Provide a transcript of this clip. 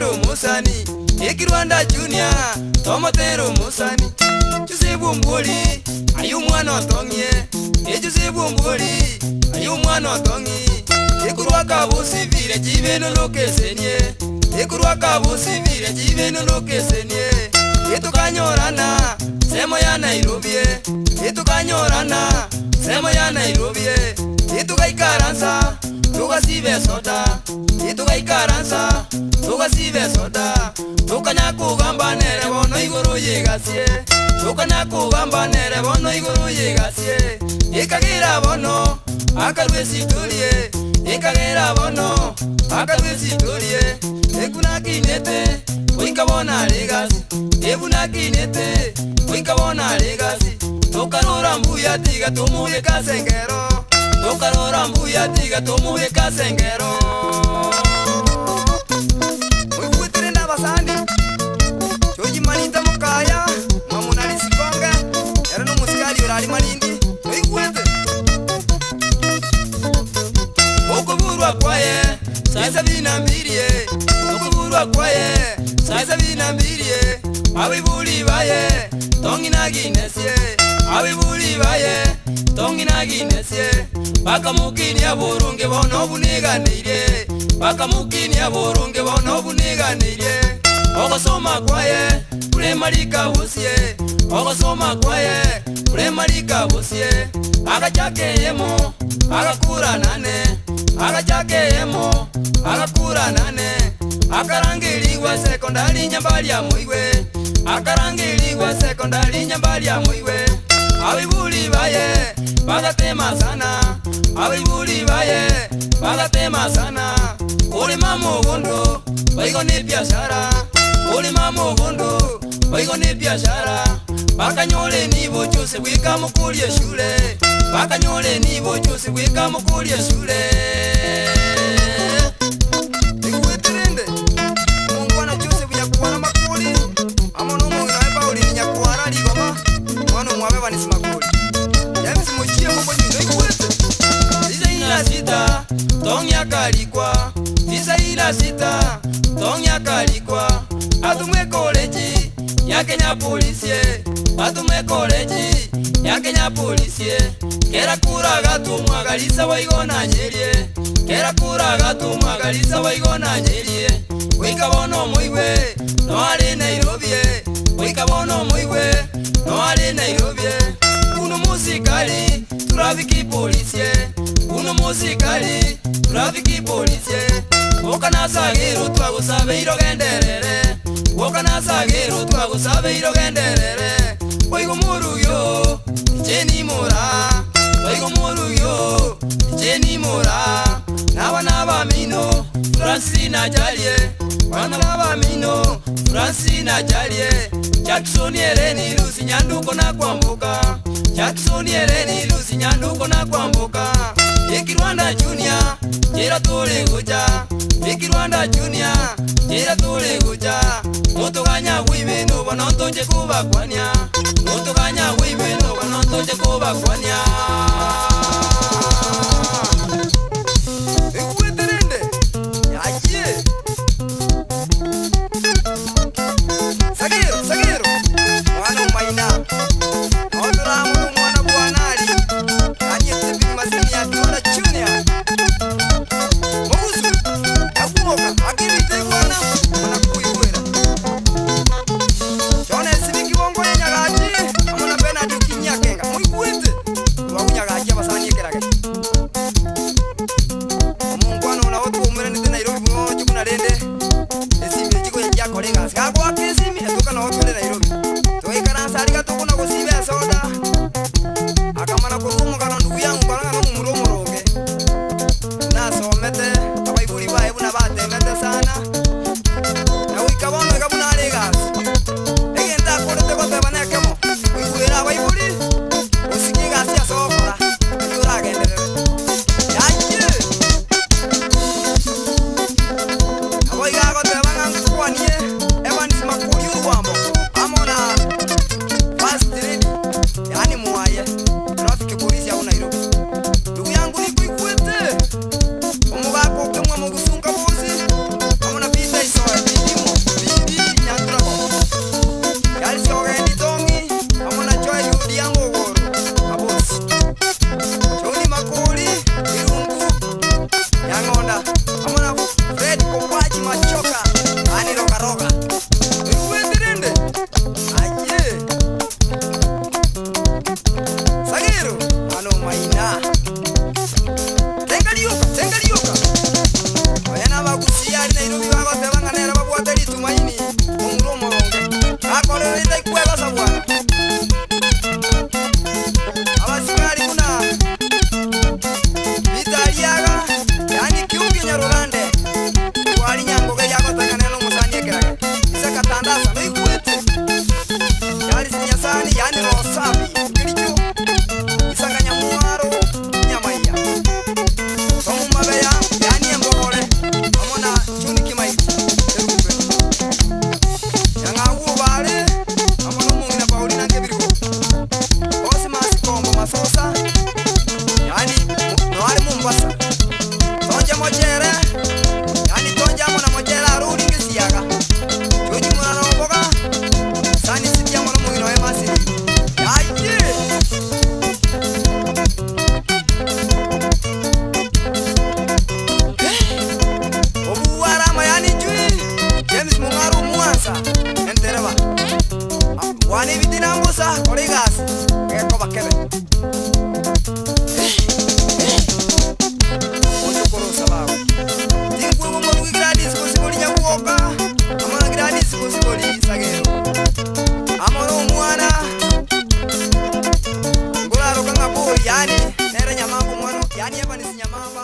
Tomotero Musani Ekirwanda Junior Tomotero Musani Josefu Mbuli Ayu mwana otongie Josefu Mbuli Ayu mwana otongi Ekurwa kabusi vire jibeno lokesenye Ekurwa kabusi vire jibeno lokesenye Etukanyorana Semo ya Nairobi Etukanyorana Semo ya Nairobi Etukaikaransa Tukasibe soda Etukaikaransa Tukasibe soda Tukanya kugamba nere bono iguru yegasie Tukanya kugamba nere bono iguru yegasie Ikagira bono Akarwesi tulie Ikagira bono Akarwesi tulie Ekuna kinete Winkabona legasi Ebuna kinete Winkabona legasi Tukarora mbuya tiga tumuye kasengero Tukarora mbuya tiga tumuye kasengero Mwibuitere n'abasandi Choji manita mukaya Mamunari sikonge Ero n'umusikali urari manindi Mwibuete Okuburwa kwaye Saisa binambirie Okuburwa kwaye Saisa binambirie Awibuli baye Tongina ginesie Awibuli baye Tongina ginesie Bakamukini ya burunge bono buniganire Bakamukini ya burunge bono buniganire Ogosoma kwaye Uremarika busie Ogosoma kwaye Uremarika busie Agachakeyemo Agakura nane Agachakeyemo Agakura nane Akarangiliwa sekondari nyambali ya muiwe Akarangiliwa sekondari nyambali ya muiwe Awibuli baye Bagatema sana Awibuli baye Bagatema sana Ulima mugundu Baigo ni biashara Ulima mugundu Baigo ni biashara Bakanyole nibo chose wika mukulie shule Bakanyole nibo chose wika mukulie shule Ikueterende Mungwana chose wiyakuwana makuli Amono munga eba uli nyakuwana ligoma Mwano mwabeba nisimakuli Yemisi mochie mbo nyundo ikuete Ila sita Tongya kalikwa Ila sita Tongya kalikwa Atumwe koleji Ya Kenya polisie Atumwe koleji Ya Kenya polisie Kera kura gatu mwagalisa waigona nyerie Kera kura gatu mwagalisa waigona nyerie Wikabono muiwe No ali Nairobi Wikabono muiwe No ali Nairobi Uno musikali Trafiki polisie Uno musikali Trafiki polisie Wokana sagiru twagusabe irogenderere Wokana sagiru twagusabe irogenderere Waigo muru yo Jeni mura Waigo muru yo Jeni mura Naba mino Francina jalie Naba mino Francina jalie Jackson yereni lusi nyanduko na kwambuka Jackson yereni lusi nyanduko na kwambuka Ekirwanda Junior Jera tole goja Ekirwanda Junior Jera tole goja Motoganya wibeno Banontoje kuba kwanya Motoganya wibeno Banontoje kuba kwanya Ekueterende Yajie Sagiro Mwana maina Odura mwana buanari Kanye tebi masini ya Kirwanda Junior Mogusu Yakumoka Akirite mwana Mwana kuiwera Chone sibiki bongo ya nyagaji Amona pena dukinya kenga Mwikuete Wakunyagaji abasani yekerage Mungwano na watu umere nite Nairobi Mwojo kuna rende Esimi jiko ya kolega Sikako akesimi Etuka na watu ule Nairobi Tuwe karansa aliga tukuna kusibe soda Akamana kurumu kana ndugu yangu Kana na mumuromoroge Nasomete Abaibuli bae buna bate mete sana Na wikabono ikabuna aligas Egenta kurete kote banekemo Wikuera abaibuli Usikiga siya sokora Yura genderere Yaje Aboiga kote bangan kuwanie Evan kabisa kolegas geko bakebe ojo korosa bawe tingwe mo mu gradis ko siboli nyakuoka ama gradis ko siboli sagero amoro mwana ngolaro kanga boy yani nere nyamambo mwana yani hapa ni nyamamba